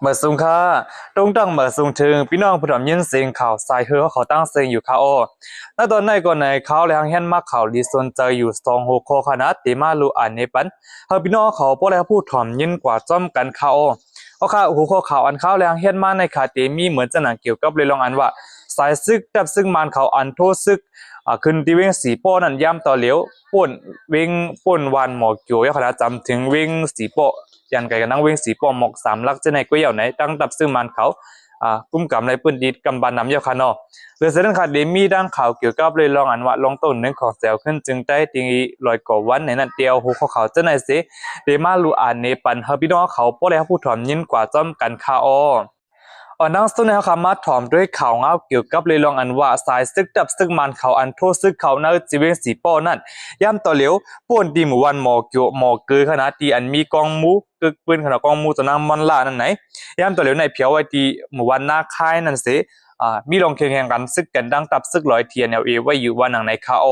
เมื่อสุงค่าตรงตั้งเมื่อสุงถึงพี่น้องผู้ทำยินเสียงข่าวสายเฮือเขาตั้งเสียงอยู่ค่ะโอแล้วตอนในก่อนในเขาแรงเห็นมาข่าวดีสนใจอยู่2 หัวข้อขนาดตีมาลูอันนี้ปันเฮาพี่น้องเขาพวกแล้วผู้ถ่อมยินกว่าจ้อมกันค่ะโอเอาค่ะหัวข้อข่าวอันเขาแรงเห็นมาในคาเตมีเหมือนจะหนังเกี่ยวกับเรื่องอันว่าสายซึกดับซึ่งมันเขาอันโทซึกขึ้นที่เวงสีโป้นั่นย่ำต่อเหลียวป่นเวงป่นวันหมอกเกี่ยวยขนาดจำถึงเวงสีโป้ยันไก่กันนั่งเวงสีโป้หมอก3 ลักจะในก๋วยเตี๋ยวไหนตั้งดับซึ่งมันเขากุ้มกำในปืนดีดกำบันน้ำเยาคานอเรื่องเสด็จขาดเดมีดังข่าวเกี่ยวกับเลยลองอันว่าลองต้นหนึ่งของแซวขึ้นจึงได้ตีลอยก่อวันในนั้นเดียวหูเขาจะในสิเดมาลูอันในปันเฮบิโนเขาป้อแล้วผู้ถอนยินกว่าจ้อมกันคาอนั่งสุนทรคำมาถอมด้วยข่าวเงาเกี่ยวกับเลยลองอันว่าสายซึกดับซึกมันเขาอันโทซึกเขาในจีเวงสีป้อนั่นย่ำต่อเหลียวป่วนดีหมู่วันหมอเกี่ยวหมอเกยขนาดที่อันมีกองมูกึกปืนขนาดกองมูจะนั่งมันล่านั่นไหนย่ำต่อเหลียวในเพียวไว้ที่หมู่วันหน้าค่ายนั่นสิมีลองแข่งกันซึกกันดังตับซึกลอยเทียนเอาไว้อยู่วันหนังในคาโอ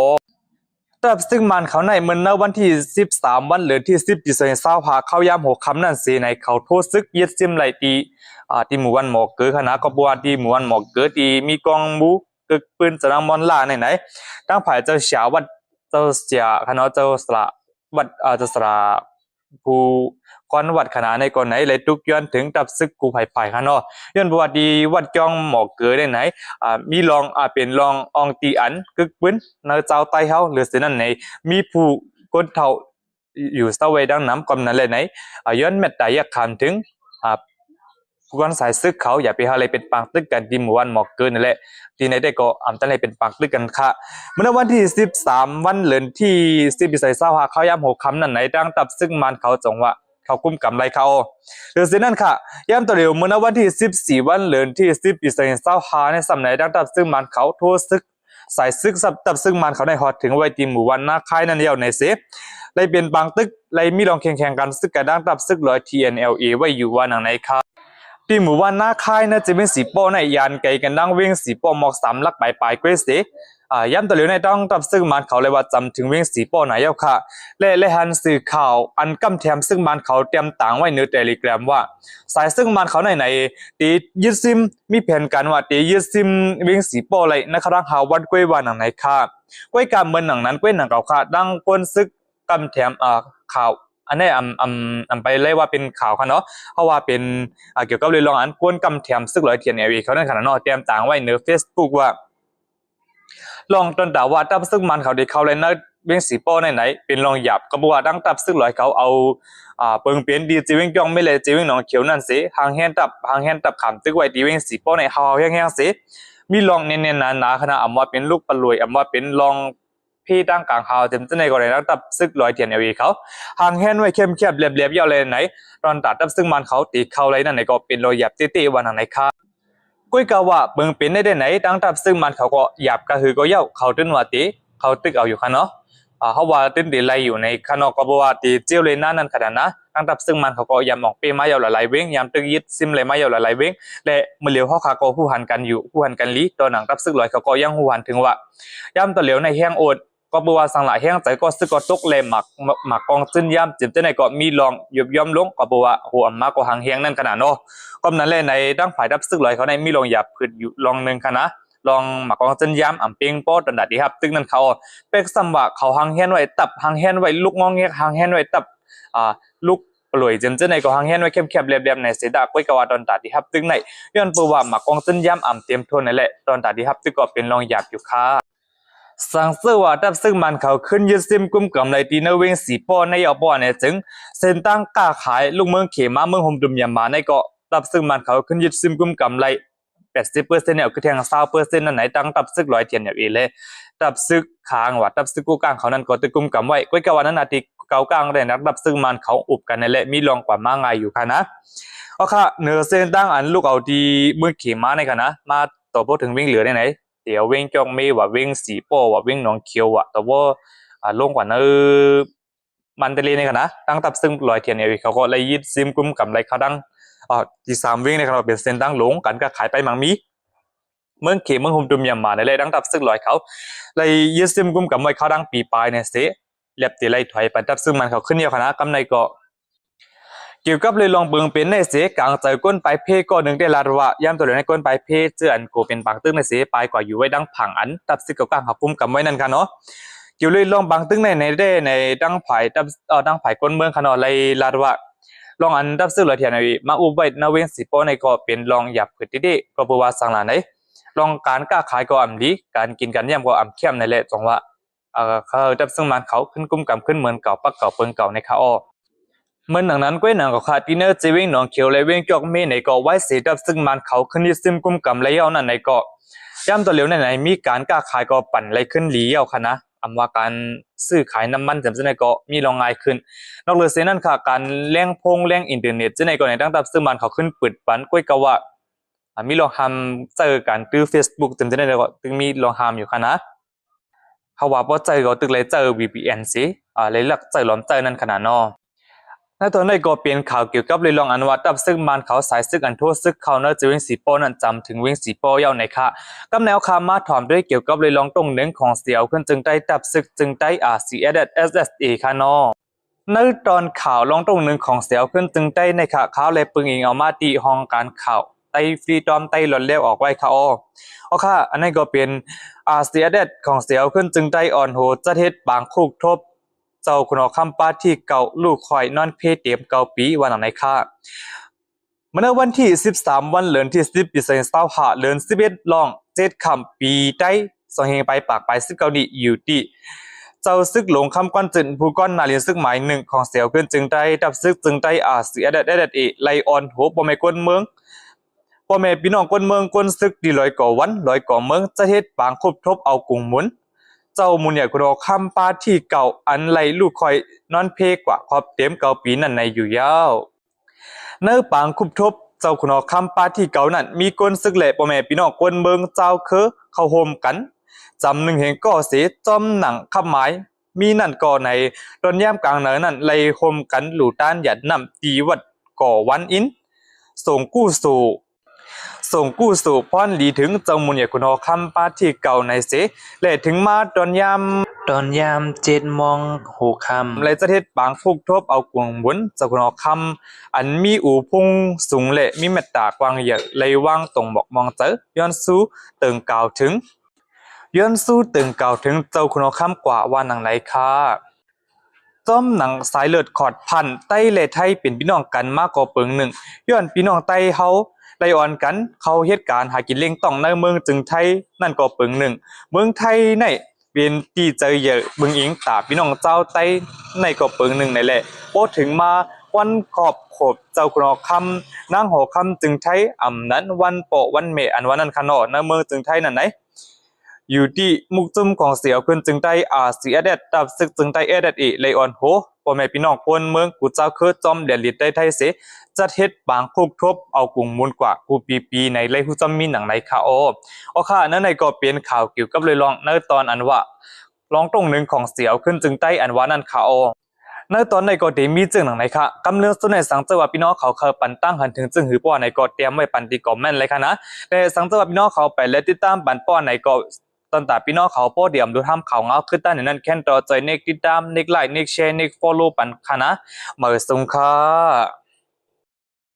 แต่ซึ่งมันเขาในเมื่อวันที่13วันหรือที่10ปี2020พาเข้ายาม6 คำนั่นสิในเขาโทษซึกยึดซิมไหลตีที่หมู่วันหมอกเกิดคณะกบฏที่หมู่วันหมอกเกิดที่มีกองมูกึกปืนสนามมอนล่าไหนตั้งฝ่ายเจ้าเสียวัดเจ้าเสียคณะเจ้าสละวัดเจ้าสละผู้ก้อนวัดขนาดในก่อนไหนเลยทุกย้อนถึงตับซึกกูไผ่ไผ่ขนาดย้อนบวชดีวัดจองหมอกเกิดได้ไหนมีรองเป็นรององตีอันกึกปืนในเจ้าไต้เฮาหรือสิ่งนั้นไหนมีผู้ก้นเท่าอยู่เสวยดังน้ำกำนั้นเลยไหนย้อนเม็ดแต่อยากขามถึงผู้กันสายซึกเขาอย่าไปหาอะไรเป็นปางตึกกันที่หมู่วันหมอกเกินนั่นแหละที่ไหนได้ก็ตั้งอะไรเป็นปางตึกกันค่ะเมื่อวันที่13วันเดือนที่10ปี2020เขาย้ำ6 คำนั่นไหนดังตับซึ่งมันเขาจงว่าเขากุ้มกำไรเขาเรื่องนั้นค่ะย้ำตัวเดียวเมื่อวันที่14วันเดือนที่10ปี2020ในสำนักดังตับซึ่งมันเขาโทษซึกสายซึกตับซึ่งมันเขาได้ฮอดถึงไว้ที่หมู่วันหน้าค่ายนั่นเดียวในเซฟเลยเป็นปางตึกเลยมีลองแข่งกันซึกกันดังตับซึก100 TNLA ไว้อยู่วันหนังในค่ะที่หมู่บ้านหน้าค่ายนะจะเป็นสีโป้ในยานไกลกันดังเวงสีโป้หมอก3 ลักปลายเกรสเดย้ำตัวเหลียวในต้องตับซึ่งมันเขาเลยว่าจำถึงเวงสีโป้ไหนเย้าค่ะและหันสื่อข่าวอันกำแถมซึ่งมันเขาเตรียมต่างไว้ในเทเลกราฟว่าสายซึ่งมันเขาในตียึดซิมมีแผนการว่าตียึดซิมเวงสีโป้เลยนะครับหาวันกล้วยวันหนังไหนค่ะกล้วยการเมืองหนังนั้นกล้วยหนังเขาค่ะดังก้นซึกกำแถมข่าวอันนี้ไปเลยว่าเป็นข่าวค่ะเนาะเพราะว่าเป็นเกี่ยวกับเรื่องอันกวนกำแถมซึ่ง100 TNLAเขาในขณะเนาะเตรียมต่างไว้ใน Facebook ว่าลองต้นด่าว่าตับซึ่งมันเขาได้เข้าเลยนะเว้งสีโป้ไหนเป็นลองหยับก็บอกว่าดังตับซึ่ง100เขาเอาเปิงเปลี่ยนดีจีเว้งจ้องไม่เลยจีเว้งหนองเขียวนั่นสิหางแฮนตับขำตึกไว้ดีเว้งสีโป้ในเฮาแห้งๆสิมีลองเน้นๆหนาๆขนาดว่าเป็นลูกปลวยว่าเป็นลองพี่ตั้งกลางข่าวเต็มในกรณีนักตับซึก100 TNLAเขาหางแฮนไว้เข้มๆเรียบๆยาวเลยไหนตอนตัดตับซึ่งมันเขาตีเข้าเลยนั่นไหนก็เป็นรอยหยับตี้ๆวันไหนค่ะกุ้ยกะว่าเบิ่งเป็นได้ไหนตั้งตับซึ่งมันเขาก็หยับก็คือก็เย้าเขาตึ้นว่าตีเขาตึกเอาอยู่ค่ะเนาะเขาว่าตึ้นตีไล่อยู่ในข้างนอกก็บอกว่าตีเจียวเลยนั่นขนาดนะตั้งตับซึ่งมันเขาก็ยำออกเปมาเยาหลายๆเว้งยำตึกยึดซิมเลยมาเยาหลายๆเว้งและมือเหลียวเขาขาก็ผู้หันกันอยู่ผู้หันกันลีตัวหนังตับซึ่ง100เขาก็ยังผู้หันถึงว่ายำตัวเหลียวในแห้งโอดก็บอกว่าสังหลายแห้งใจก็ซึกก็ตกเลยหมักกองจึ้นย่ำจิบจะไหนก็มีลองยุบย่อมลงก็บอกว่าหัวมากกว่าหางแห้งนั่นขนาดเนาะก็นั้นเลยในดังฝ่ายดับซึกเลยเขาในมีลองหยับพืชอยู่ลองหนึ่งค่ะนะลองหมักกองจึ้นย่ำอ่ำเปียงโป๊ดดันดัดดีครับตึกนั้นเขาเป็กสัมว่าเขาหางแห้งไว้ตับหางแห้งไว้ลูกงองเงี้ยหางแห้งไว้ตับลูกปล่อยจิมจะไหนก็หางแห้งไว้เข้มๆเรียบๆในเสดาก้อยกว่าตอนตัดดีครับตึกไหนย้อนปูว่าหมักกองจึ้นย่ำอ่ำเตรียมทนนั่นแหละตอนตัดดีครับตึกก็เป็นลองหยับอยู่ค่ะสังเสว่าดับซึ่งมันเขาขึ้นยึดซิมกุมกำไรตีนเวงสีป้อในยอป้อเนี่ยจึงเส้นตั้งกล้าขายลูกเมืองเขมาเมืองหมดุมยามาในก็ดับซึ่งมันเขาขึ้นยึดซิมกุมกำไร80%เนี่ยคือแทง20%นั่นไหนตั้งดับซึก100 TNLAเลยดับซึกคางว่าดับซึกกูกลางเขานั่นก็ตึกกุมกำไว้ก้อยกว่านั้นนาทีเก่ากลางได้นักดับซึ่งมันเขาอุบกันนั่นแหละมีรองกว่ามาไงอยู่ค่ะนะเอาค่ะเนื้อเส้นตั้งอันลูกเอาดีเมืองเขมาในค่ะนะมาต่อพูดถึงวิ่งเหลือได้ไหนเดี๋ยววิ่งจองมีว่าวิ่งสีโป้ว่าวิ่งหนองเขียวอ่ะแต่ว่าลงกว่านั้นมันเตลีในกันนะตั้งตับซึ่ง100 TNLAเขาก็เลยยึดซิมกุมกับไรเขาดังที่3วิ่งในขณะเป็นเส้นตั้งหลงกันก็ขายไปมังมีเมืองเขมเมืองหุมดุมยามาในเลยตั้งตับซึ่ง100เขาเลยยึดซิมกุมกับไว้เขาดังปีปลายเนี่ยเสียเล็บตีไรถอยไปตับซึ่งมันเขาขึ้นเดียวคณะกำในก็ กี่ยวกับเลยลองเบิงเป็นในเสกลางใจก้นไปเพก็หนึ่งได้ลาดว่าย่ำตัวเหลือในก้นไปเพเจือนกูเป็นบางตึ้งในเสไปกว่าอยู่ไว้ดังผังอันตับซึกกับกลางหับปุ่มกับไว้นั่นค่ะเนาะเกี่ยวเลยลองบางตึ้งในได้ในดังไผ่ดังไผ่ก้นเมืองค่ะเนาะเลยลาดว่าลองอันดับซึกเหลือเทียนมาอุบไว้นาเวงสิโปในก็เป็นลองหยับขึ้นที่ก็บัวสังหลานไหนลองการก้าขายก็อ่ำดีการกินกันย่ำก็อ่ำเข้มในแหละจงว่าเขาดับซึ่งมันเขาขึ้นกุ้มกำขึ้นเหมือนเก่าปักเก่าเปิงเก่าในข้าอ้อเมื่อหนังนั้นก้วยหนังกับขาดดินเนอร์จีวิ่งหนองเขียวเลยวิ่งจอกเมในเกาะไว้เสียดับซึ่งมันเขาขึ้นยึดซึมกุ้มกำเลยเอานั่นในเกาะย่ำตัวเหลวในมีการก้าขายก็ปั่นเลยขึ้นหลีเอาค่ะนะอำว่าการซื้อขายน้ำมันจำซึ่งในเกาะมีรองง่ายขึ้นนอกเหนือเสียนั่นค่ะการเลี้ยงพงเลี้ยงอินเทอร์เน็ตซึ่งในเกาะในตั้งดับซึ่งมันเขาขึ้นปิดปันก้วยกะว่ามีลองทำเจอการตื้อ Facebook จำซึ่งในเกาะตึงมีลองทำอยู่ค่ะนะเขาว่าพอเจอก็ตึกเลยเจอ VPN สิเลยหลักเจอล้อมเจอนั่นขนาดนอในตอนนี้ก็เป็นข่าวเกี่ยวกับเลยลองอันวัดดับซึ่งมันเขาสายซึกอันทั่วซึกเขาเนื้อจะวิ่งสีโป้นั่นจำถึงวิ่งสีโป้เย้าในค่ะกำแนวคำมาถอมด้วยเกี่ยวกับเลยลองตรงหนึ่งของเสียวขึ้นจึงได้ดับซึกจึงได้CSSA ค่ะนอในตอนข่าวลองตรงหนึ่งของเสียวขึ้นจึงได้ในค่ะข่าวเลยปึงอิงเอามาตีห้องการข่าวไต้ฟรีดอมไต้หล่นเลี้ยวออกไว้ค่ะอ๋อค่ะอันนี้ก็เป็นCSS ของเสียวขึ้นจึงได้อ่อนโหจะเทศบางคุกทบเจ้าคุณคำป้าที่เก่าลูกคอยนอนเพเตรียมเก่าปีวันไหนค่ะเมื่อวันที่13วันเดือนที่10ปี25เดือน11ลอง7ค่ำปีได้สองเฮงไปปากไป19นี้อยู่ที่เจ้าซึกหลงคำก้อนจึนผู้ก้อนนาเรียนซึกหมายหนึ่งของเสียวขึ้นจึงได้ดับซึกจึงได้CSSไลออนโหบ่แม่ก้นเมืองพ่อแม่พี่น้องคนเมืองคนซึกดีลอยก่อวันลอยก่อเมืองจะเฮ็ดปางคบทบเอากุ้งหมุนเจ้ามุนใหญ่กรอคำปาที่เก่าอันไหลลูกคอยนอนเพกว่าครอบเต็มเก่าปีนั่นในอยู่ยาวเนื้อปางคุบทบเจ้าคุณคำปาที่เก่านั่นมีคนซึกแหล่พ่อแม่พี่น้องคนเมืองเจ้าคือเข้าโฮมกันจำหนึ่งเห็นก่อเสียจอมหนังคำหมายมีนั่นก่อในตอนย่ำกลางเหนือนั่นไล่โฮมกันหลู่ต้านหยัดนำตีวัดก่อวันอินส่งกู้สู่ป้อนหลีถึงเจ้ามุนใหญ่คุณอคำป้าที่เก่าในเสและถึงมาตอนยาม7 โมง6 ค่ำและจะเทศบางฟุกทบเอากวงบุญเจ้าคุณอคำอันมีอูพุ่งสูงและมีเมตตากวางเยอะเลยว่างตรงบอกมองเจอย้อนสู้ตึงกล่าวถึงเจ้าคุณอคำกว่าว่าหนังไหนค่ะจอมหนังสายเลือดขอดพันไต้และไทยเป็นพี่น้องกันมากกว่าเปิงหนึ่งย้อนพี่น้องไต้เขาไล่อ่อนกันเขาเหตุการณ์หากินเลี้ยงต้องในเมืองจึงไทยนั่นก็เปิงหนึ่งเมืองไทยในเป็นที่เจอเยอะบึงอิงตาพี่น้องเจ้าไต้ในก็เปิงหนึ่งในแหละพอถึงมาวันขอบขบเจ้ากรอคำนางหอคำจึงไทยอ่ำนั้นวันโปวันเมอันวันนั้นขนอในเมืองจึงไทยนั่นไหนอยู่ที่มุกจุ่มของเสียวขึ้นจึงได้CSS ดับซึกจึงได้SSEเลยอ่อนโหพ่อแม่พี่น้องคนเมืองกูเจ้าคือจอมเดลิดได้ไทยเสจะเฮ็ดบางคุกทบเอากลุ่มมูลกว่ากูปีในเลยฮู้จำมีหนังในข่าวอ๋อค่ะนั่นในก็เป็นข่าวเกี่ยวกับเลยลองในตอนอันว่าลองตรงหนึ่งของเสียวขึ้นจึงได้อันว่านั่นข่าวในตอนในก็ได้มีจึงหนังในค่ะกำเนิดส่วนในสังเจว่าพี่น้องเขาเคยปันตั้งหันถึงจึงหือป้อในก็เตรียมไว้ปันตีก่อแม่นเลยค่ะนะแต่สังเจว่าพี่น้องเขาไปและติดตามปันป้อในก็ตอนตาพี่น้องเขาโป้เดียมดูทำข่าวเงาขึ้นตั้งในนั้นแค่นต่อใจเนกติดตามเนกไลค์เนกแชร์เนกฟอลโล่ปันค่ะนะมาส่งค่ะ